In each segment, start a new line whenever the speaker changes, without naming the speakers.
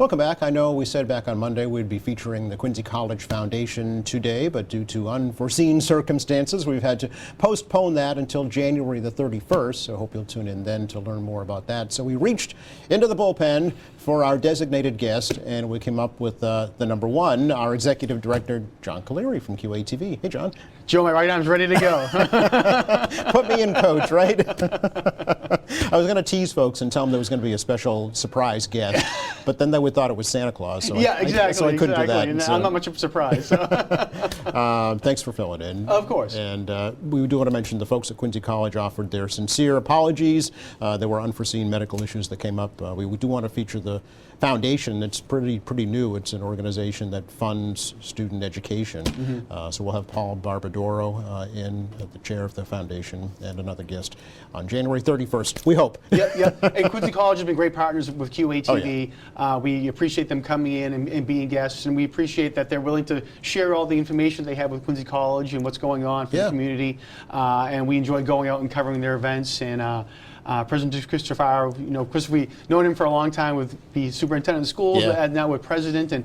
Welcome back. I know we said back on Monday we'd be featuring the Quincy College Foundation today, but due to unforeseen circumstances, we've had to postpone that until January the 31st, so I hope you'll tune in then to learn more about that. So we reached into the bullpen for our designated guest, and we came up with the number one, our Executive Director, John Caleri from QATV. Hey, John.
Joe, my right arm's ready to go.
Put me in, coach, right? I was going to tease folks and tell them there was going to be a special surprise guest, but then they would thought it was Santa Claus. So
yeah, exactly.
So I couldn't do that.
And
so,
I'm not much of a surprise.
thanks for filling in.
Of course.
And we do want to mention the folks at Quincy College offered their sincere apologies. There were unforeseen medical issues that came up. We do want to feature the foundation. It's pretty new. It's an organization that funds student education. Mm-hmm. So we'll have Paul Barbadoro in the chair of the foundation and another guest on January 31st. We hope.
Yeah. And Quincy College has been great partners with QATV.
Oh, yeah.
We appreciate them coming in and being guests, and we appreciate that they're willing to share all the information they have with Quincy College and what's going on for the community. And we enjoy going out and covering their events. And President Christopher, Chris, we've known him for a long time with the superintendent of schools, and now with president, and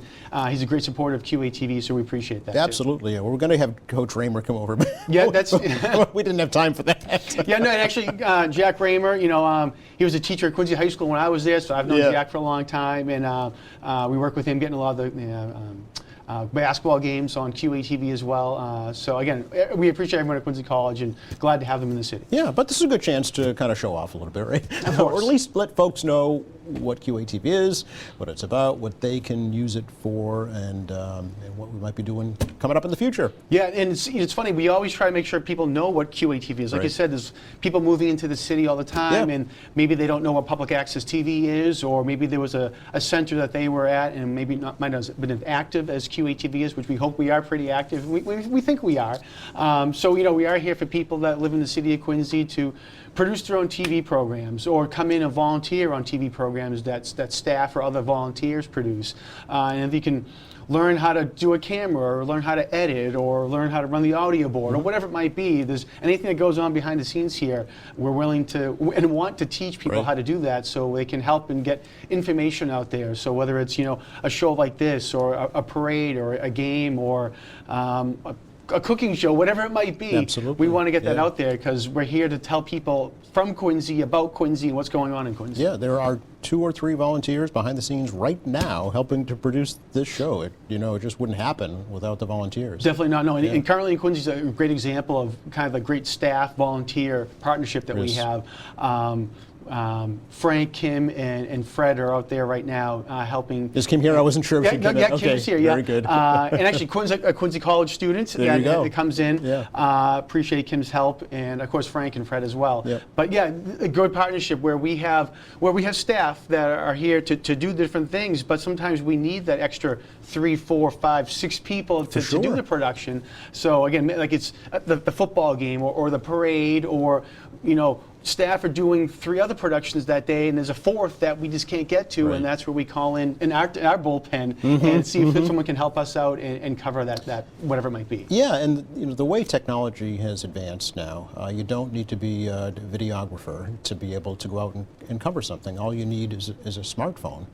he's a great supporter of QATV, so we appreciate that.
Absolutely. Yeah. We're going to have Coach Raymer come over.
Yeah, that's.
We didn't have time for that.
Yeah, no, and actually, Jack Raymer, he was a teacher at Quincy High School when I was there, so I've known Jack for a long time, and we work with him getting a lot of the basketball games on QATV as well. So again, we appreciate everyone at Quincy College and glad to have them in the city.
Yeah, but this is a good chance to kind of show off a little bit, right?
Of course.
Or at least let folks know what QATV is, what it's about, what they can use it for, and what we might be doing coming up in the future.
Yeah, and it's funny, we always try to make sure people know what QATV is. Like I said, there's people moving into the city all the time, and maybe they don't know what public access TV is, or maybe there was a center that they were at and maybe might not have been as active as QATV is, which we hope we are pretty active. We think we are. So, we are here for people that live in the city of Quincy to produce their own TV programs or come in and volunteer on TV programs that staff or other volunteers produce. And if you can learn how to do a camera or learn how to edit or learn how to run the audio board or whatever it might be, there's anything that goes on behind the scenes here, we're willing to and want to teach people how to do that so they can help and get information out there. So whether it's, a show like this or a parade or a game or a cooking show, whatever it might be.
Absolutely.
We want to get that out there because we're here to tell people from Quincy about Quincy and what's going on in Quincy.
Yeah, there are 2 or 3 volunteers behind the scenes right now helping to produce this show. It just wouldn't happen without the volunteers.
Definitely not. No, and currently in Quincy is a great example of kind of the great staff volunteer partnership that we have. Frank, Kim, and Fred are out there right now helping.
Is Kim here? I wasn't sure if she came in.
Yeah, Kim's here.
Very good.
And actually, a Quincy College student that comes in. Appreciate Kim's help, and of course Frank and Fred as well. But yeah, a good partnership where we have staff that are here to do different things, but sometimes we need that extra 3, 4, 5, 6 people to do the production. So again, like it's the football game or the parade or staff are doing 3 other productions that day, and there's a 4th that we just can't get to, and that's where we call in our bullpen and see if someone can help us out and cover that whatever it might be.
Yeah, and the way technology has advanced now, you don't need to be a videographer to be able to go out and cover something. All you need is a smartphone.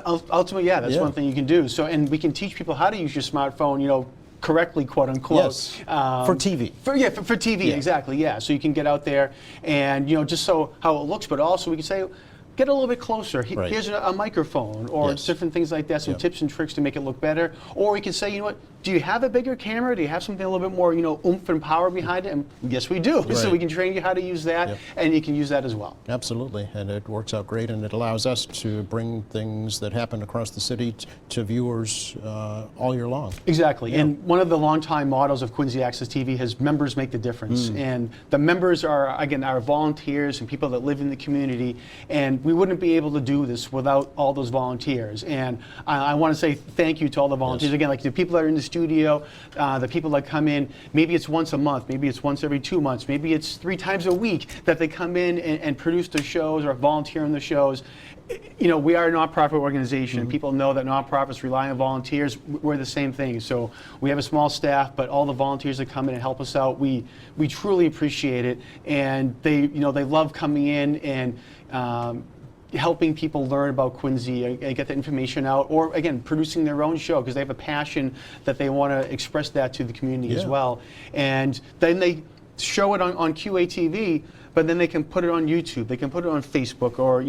Ultimately, that's one thing you can do. So, and we can teach people how to use your smartphone, correctly, quote unquote.
Yes. For TV.
For TV, exactly. Yeah. So you can get out there and just so how it looks, but also we can say, get a little bit closer. Here's a microphone or different things like that, some tips and tricks to make it look better. Or we can say, what, do you have a bigger camera? Do you have something a little bit more, oomph and power behind it? And yes, we do. So we can train you how to use that, and you can use that as well.
Absolutely, and it works out great, and it allows us to bring things that happen across the city to viewers all year long.
Exactly, and one of the longtime mottos of Quincy Access TV is members make the difference, and the members are, again, our volunteers and people that live in the community, and we wouldn't be able to do this without all those volunteers. And I want to say thank you to all the volunteers. Again, like the people that are in the studio, the people that come in, maybe it's once a month, maybe it's once every 2 months, maybe it's 3 times a week that they come in and produce the shows or volunteer on the shows. We are a nonprofit organization. People know that nonprofits rely on volunteers. We're the same thing. So we have a small staff, but all the volunteers that come in and help us out, we truly appreciate it. And they love coming in and helping people learn about Quincy and get the information out, or again, producing their own show because they have a passion that they want to express that to the community as well. And then they show it on QATV, but then they can put it on YouTube, they can put it on Facebook, or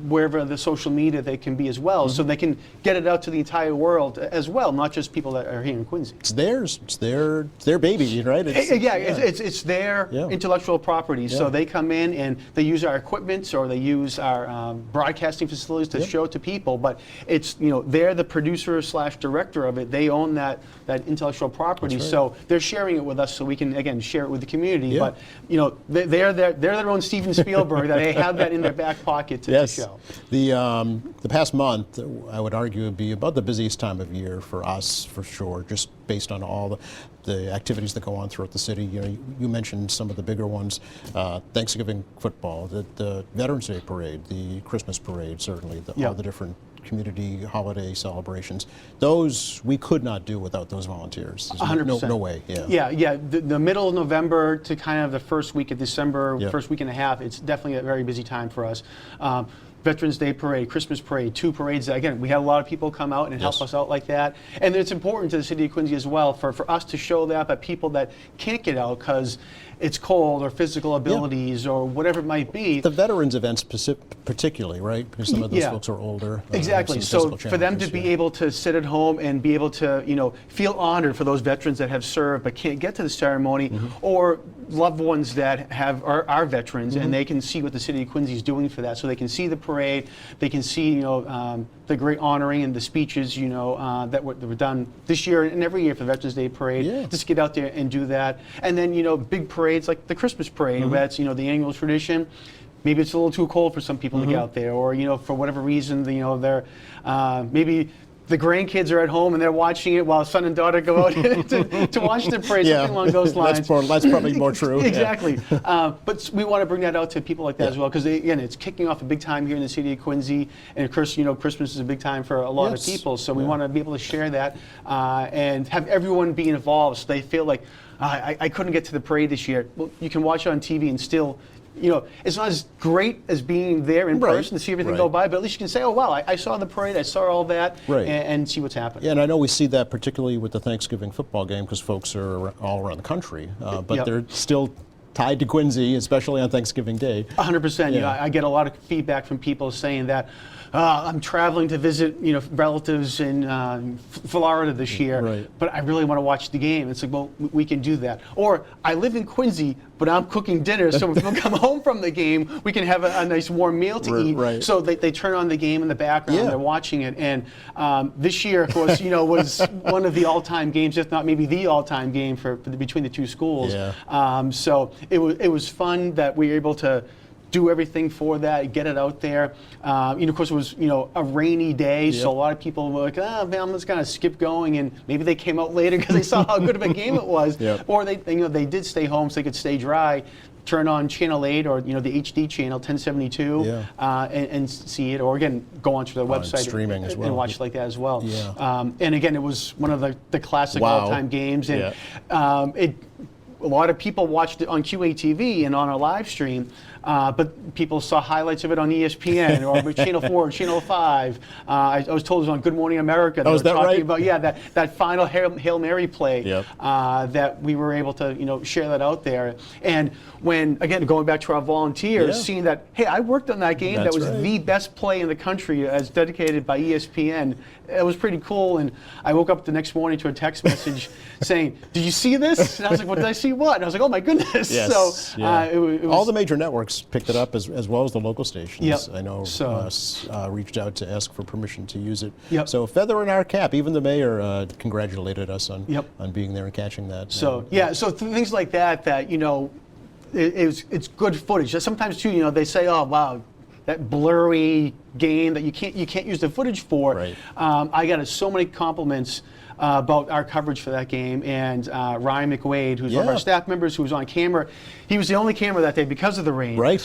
wherever the social media they can be as well, so they can get it out to the entire world as well, not just people that are here in Quincy.
It's theirs. It's their baby, right?
It's their intellectual property. So they come in and they use our equipment or they use our broadcasting facilities to show it to people. But it's they're the producer / director of it. They own that intellectual property. Right. So they're sharing it with us, so we can again share it with the community. But they're their own Steven Spielberg, that they have that in their back pocket to show.
The past month, I would argue, would be about the busiest time of year for us, for sure, just based on all the activities that go on throughout the city. You mentioned some of the bigger ones: Thanksgiving football, the Veterans Day parade, the Christmas parade, certainly, all the different community holiday celebrations. Those we could not do without those volunteers.
100%.
No way.
The middle of November to kind of the first week of December, first week and a half, it's definitely a very busy time for us. Veterans Day parade, Christmas parade, 2 parades. Again, we had a lot of people come out and help us out like that. And it's important to the city of Quincy as well for us to show that, but people that can't get out because it's cold or physical abilities or whatever it might be.
The veterans events particularly, right? Because some of those folks are older.
Exactly. So for them to be able to sit at home and be able to, feel honored for those veterans that have served but can't get to the ceremony, or loved ones that are veterans, and they can see what the city of Quincy is doing for that. So they can see the parade, they can see, the great honoring and the speeches, that were done this year and every year for the Veterans Day parade. Just get out there and do that. And then, big parades like the Christmas parade, that's, the annual tradition. Maybe it's a little too cold for some people to get out there, or, for whatever reason, they're maybe the grandkids are at home and they're watching it while son and daughter go out to watch the parade, something along those lines.
That's probably more true.
Exactly. But we want to bring that out to people like that as well, because again, it's kicking off a big time here in the city of Quincy, and of course, Christmas is a big time for a lot of people. So we want to be able to share that and have everyone be involved, so they feel like I couldn't get to the parade this year. Well, you can watch it on TV and still. It's not as great as being there in person to see everything go by, but at least you can say, oh, wow, I saw the parade, I saw all that, and see what's happening.
Yeah, and I know we see that particularly with the Thanksgiving football game, because folks are all around the country, but they're still tied to Quincy, especially on Thanksgiving Day.
100%. I get a lot of feedback from people saying that, I'm traveling to visit, relatives in Florida this year, but I really want to watch the game. It's like, well, we can do that. Or I live in Quincy, but I'm cooking dinner, so when people come home from the game, we can have a nice warm meal to eat. So they turn on the game in the background, they're watching it. And this year, of course, was one of the all-time games, if not maybe the all-time game for between the two schools. So it was fun that we were able to do everything for that, get it out there. Of course, it was a rainy day, so a lot of people were like, "Oh man, I'm just gonna skip going," and maybe they came out later because they saw how good of a game it was, or they did stay home so they could stay dry. Turn on Channel 8 or the HD channel 1072 and see it, or again go onto their website
streaming as well,
and watch like that as well. And again, it was one of the classic all-time games, and a lot of people watched it on QATV and on our live stream, but people saw highlights of it on ESPN or Channel 4 or Channel 5. I was told it was on Good Morning America.
Oh, is that right?
About, that final Hail Mary play that we were able to share that out there. And when, again, going back to our volunteers, seeing that, hey, I worked on that game. That was the best play in the country as dedicated by ESPN. It was pretty cool. And I woke up the next morning to a text message saying, "Did you see this?" And I was like, "What did I see? What?" And I was like, "Oh my goodness!"
Yes.
So it was,
all the major networks picked it up as well as the local stations. I know reached out to ask for permission to use it. So feather in our cap. Even the mayor congratulated us on being there and catching that.
So so things like that it's good footage. Sometimes too, they say, "Oh wow, that blurry game that you can't use the footage for.
Right.
I got so many compliments about our coverage for that game, and Ryan McWade, who's one of our
Yeah.
staff members, who was on camera, he was the only camera that day because of the rain.
Right.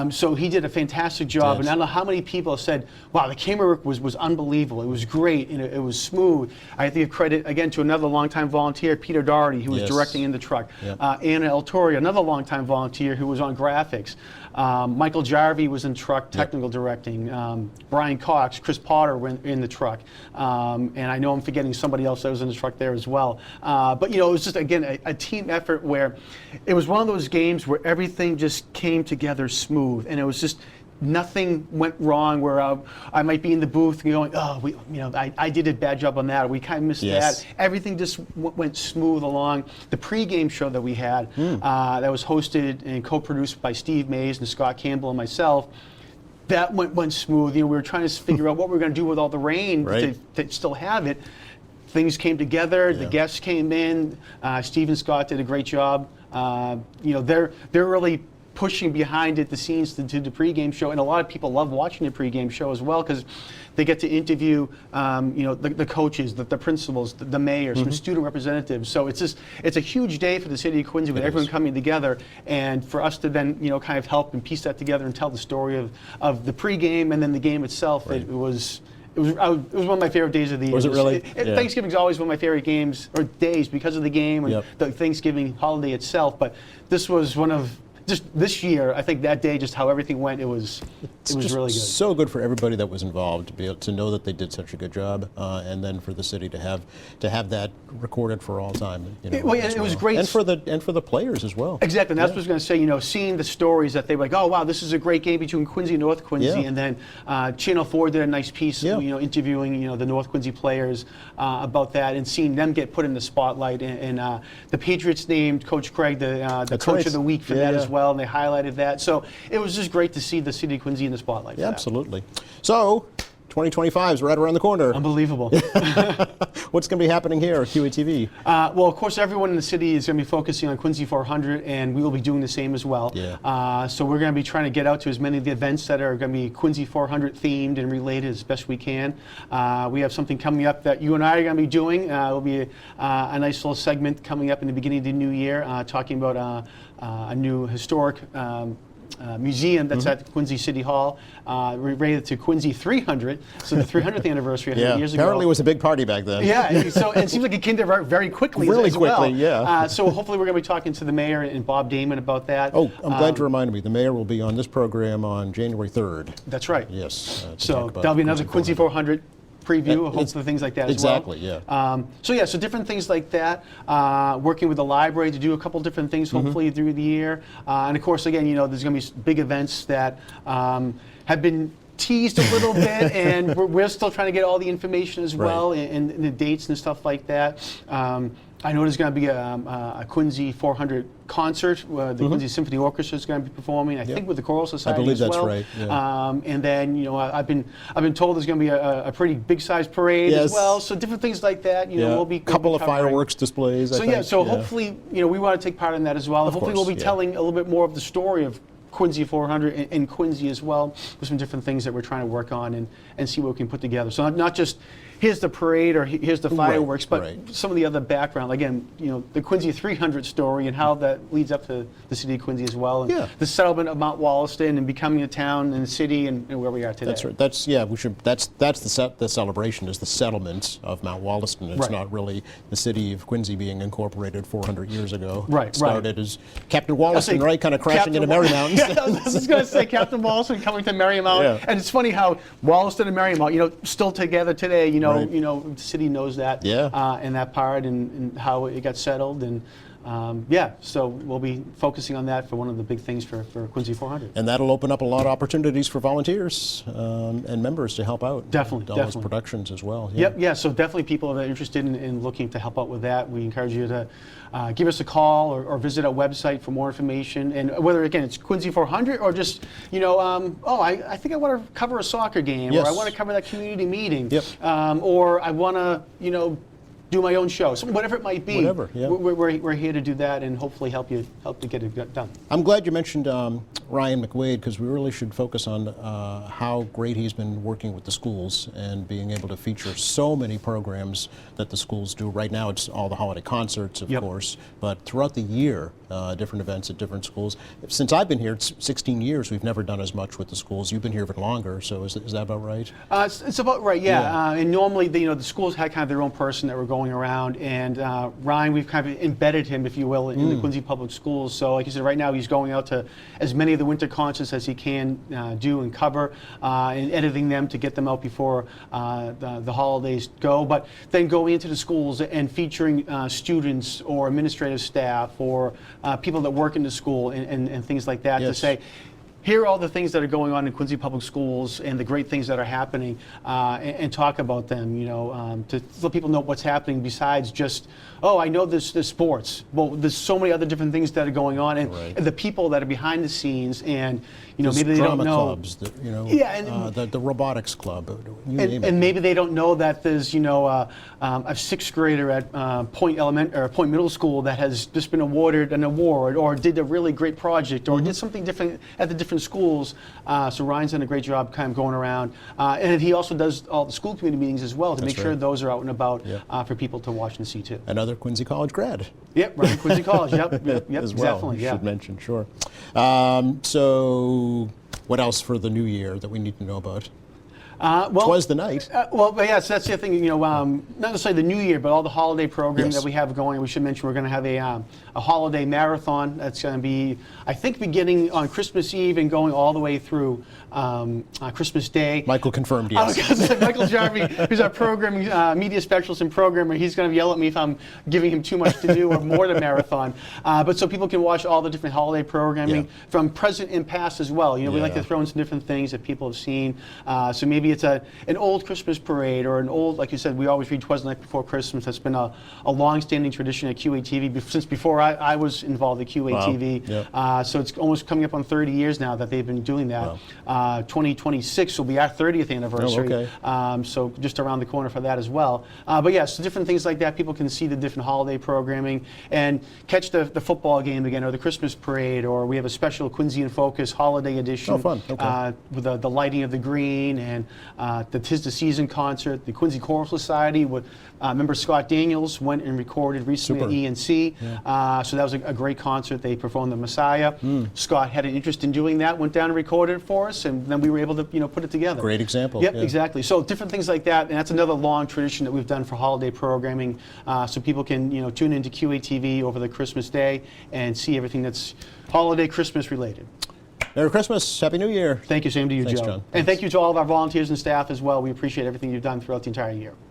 So he did a fantastic job,
Did.
and I don't know how many people said, "Wow, the camera work was unbelievable. It was great, and it was smooth." I have to give credit again to another longtime volunteer, Peter Doherty, who was
Yes.
directing in the truck.
Yep.
Anna El Torre, another longtime volunteer who was on graphics. Michael Jarvie was in truck technical directing. Brian Cox, Chris Potter were in the truck, and I know I'm forgetting somebody else that was in the truck there as well. But it was just again a team effort where it was one of those games where everything just came together smooth, and it was just. Nothing went wrong where I might be in the booth going, oh, I did a bad job on that, or we kind of missed
Yes.
that. Everything just went smooth along. The pregame show that we had, that was hosted and co-produced by Steve Mays and Scott Campbell and myself, that went smooth. We were trying to figure out what we were going to do with all the rain
Right.
to still have it. Things came together. The guests came in. Steve and Scott did a great job. They're really pushing behind it, the scenes to the pregame show, and a lot of people love watching the pregame show as well because they get to interview, the coaches, the principals, the mayors, some student representatives. So it's a huge day for the city of Quincy with everyone coming together, and for us to then kind of help and piece that together and tell the story of the pregame and then the game itself.
Right.
It was one of my favorite days of the year.
Was it really? Yeah.
Thanksgiving's always one of my favorite games or days because of the game and the Thanksgiving holiday itself. But this was one of just this year. I think that day, just how everything went, it was
Just
really good.
so good for everybody that was involved to be able to know that they did such a good job, and then for the city to have that recorded for all time.
Well, yeah,
as
it was
well.
great.
and for the players as well.
Exactly, and that's what I was going to say. Seeing the stories that they were like, oh wow, this is a great game between Quincy and North Quincy,
Yeah.
and then Channel 4 did a nice piece,
Yeah.
interviewing the North Quincy players about that, and seeing them get put in the spotlight. And the Patriots named Coach Craig the
That's
coach
right.
of the week for
Yeah,
that
yeah.
as well, and they highlighted that. So it was just great to see the city of Quincy in the spotlight.
Yeah,
for that.
absolutely. So, 2025 is right around the corner.
Unbelievable.
What's going to be happening here at QATV?
Well, of course, everyone in the city is going to be focusing on Quincy 400, and we will be doing the same as well.
Yeah.
So we're going to be trying to get out to as many of the events that are going to be Quincy 400 themed and related as best we can. We have something coming up that you and I are going to be doing. It'll be a nice little segment coming up in the beginning of the new year, talking about a new historic museum that's at Quincy City Hall, related to Quincy 300, so the 300th anniversary 100
Yeah,
years ago.
apparently it was a big party back then.
Yeah, so and it seems like it came there very quickly
Really
as well.
quickly, yeah.
So hopefully we're going to be talking to the mayor and Bob Damon about that.
Oh, I'm glad you reminded me. The mayor will be on this program on January 3rd.
That's right.
Yes. to
So
talk about
that'll be another Quincy 400 preview, hopefully things like that
exactly,
as well.
yeah.
So different things like that. Working with the library to do a couple different things, hopefully through the year. And of course, again, there's going to be big events that have been teased a little bit, and we're still trying to get all the information as well, and the dates and stuff like that. I know there's going to be a Quincy 400 concert. The Quincy Symphony Orchestra is going to be performing. I think with the Choral Society
believe
as
that's
well.
right, yeah.
And then I've been told there's going to be a pretty big size parade as
Yes.
well. So different things like that. We'll be
couple of
covering.
fireworks displays. I
So
think.
hopefully we want to take part in that as well. And hopefully
course,
we'll be
yeah.
telling a little bit more of the story of Quincy 400 and Quincy as well, with some different things that we're trying to work on and see what we can put together. So not just here's the parade or here's the fireworks, but some of the other background. Again, the Quincy 300 story and how that leads up to the city of Quincy as well, and the settlement of Mount Wollaston and becoming a town and a city and where we are today.
That's right. We should. That's the celebration is the settlement of Mount Wollaston. It's not really the city of Quincy being incorporated 400 years ago.
Right,
It started as Captain Wollaston,
say
right, kind of crashing into Marymount.
Yeah, I was just going to say Captain Wollaston coming to Marymount, and it's funny how Wollaston and Marymount, still together today. The city knows that, and that part and how it got settled and. So we'll be focusing on that for one of the big things for Quincy 400.
And that'll open up a lot of opportunities for volunteers and members to help out.
Definitely,
with all those
definitely.
productions as well.
So definitely people that are interested in looking to help out with that, we encourage you to give us a call or visit our website for more information. And whether, again, it's Quincy 400 or just, I think I want to cover a soccer game, or I want to cover that community meeting, or I want to, do my own show, so whatever it might be.
Whatever, yeah.
We're here to do that and hopefully help to get it done.
I'm glad you mentioned Ryan McWade, because we really should focus on how great he's been working with the schools and being able to feature so many programs that the schools do. Right now it's all the holiday concerts, of course, but throughout the year, different events at different schools. Since I've been here, it's 16 years, we've never done as much with the schools. You've been here even longer, so is that about right?
It's about right, yeah. And normally, the schools had kind of their own person that were going around, and Ryan, we've kind of embedded him, if you will, in the Quincy Public Schools. So, like you said, right now he's going out to as many of the winter concerts as he can do and cover, and editing them to get them out before the holidays go. But then going into the schools and featuring students or administrative staff or people that work in the school and things like that to say, here are all the things that are going on in Quincy Public Schools and the great things that are happening, and talk about them, to let people know what's happening besides just, oh, I know there's sports. Well, there's so many other different things that are going on, and the people that are behind the scenes, and maybe they don't know.
Clubs, the robotics club,
and maybe they don't know that there's a sixth grader at Point Middle School that has just been awarded an award or did a really great project or did something different at the different schools. So Ryan's done a great job kind of going around, and he also does all the school committee meetings as well to make sure those are out and about for people to watch and see too.
Another Quincy College grad.
Yep, Ryan Quincy College. Yep,
as well,
definitely.
Should mention, sure. So, what else for the new year that we need to know about? Twas the night.
So that's the thing, not necessarily the new year, but all the holiday programming that we have going. We should mention we're going to have a holiday marathon that's going to be, I think, beginning on Christmas Eve and going all the way through Christmas Day.
Michael confirmed, yes.
I was going to say, Michael Jarvie, who's our programming media specialist and programmer, he's going to yell at me if I'm giving him too much to do or more to marathon. But so people can watch all the different holiday programming from present and past as well. We like to throw in some different things that people have seen. So maybe it's an old Christmas parade or an old, like you said, we always read Twas the Night Before Christmas. That's been a long-standing tradition at QATV since before I was involved at QATV.
Wow.
So it's almost coming up on 30 years now that they've been doing that. 2026 will be our 30th anniversary. So just around the corner for that as well. But yeah, so different things like that. People can see the different holiday programming and catch the football game again or the Christmas parade, or we have a special Quincy in Focus holiday edition.
Oh, fun. Okay.
With the lighting of the green and the 'Tis the Season concert. The Quincy Choral Society with member Scott Daniels went and recorded recently at ENC. So that was a great concert. They performed the Messiah. Scott had an interest in doing that, went down and recorded it for us, and then we were able to put it together.
Great example.
Yep, exactly. So different things like that, and that's another long tradition that we've done for holiday programming, so people can tune into QATV over the Christmas day and see everything that's holiday Christmas related.
Merry Christmas. Happy New Year.
Thank you, same to you,
Thanks,
Joe.
John.
And thank you to all of our volunteers and staff as well. We appreciate everything you've done throughout the entire year.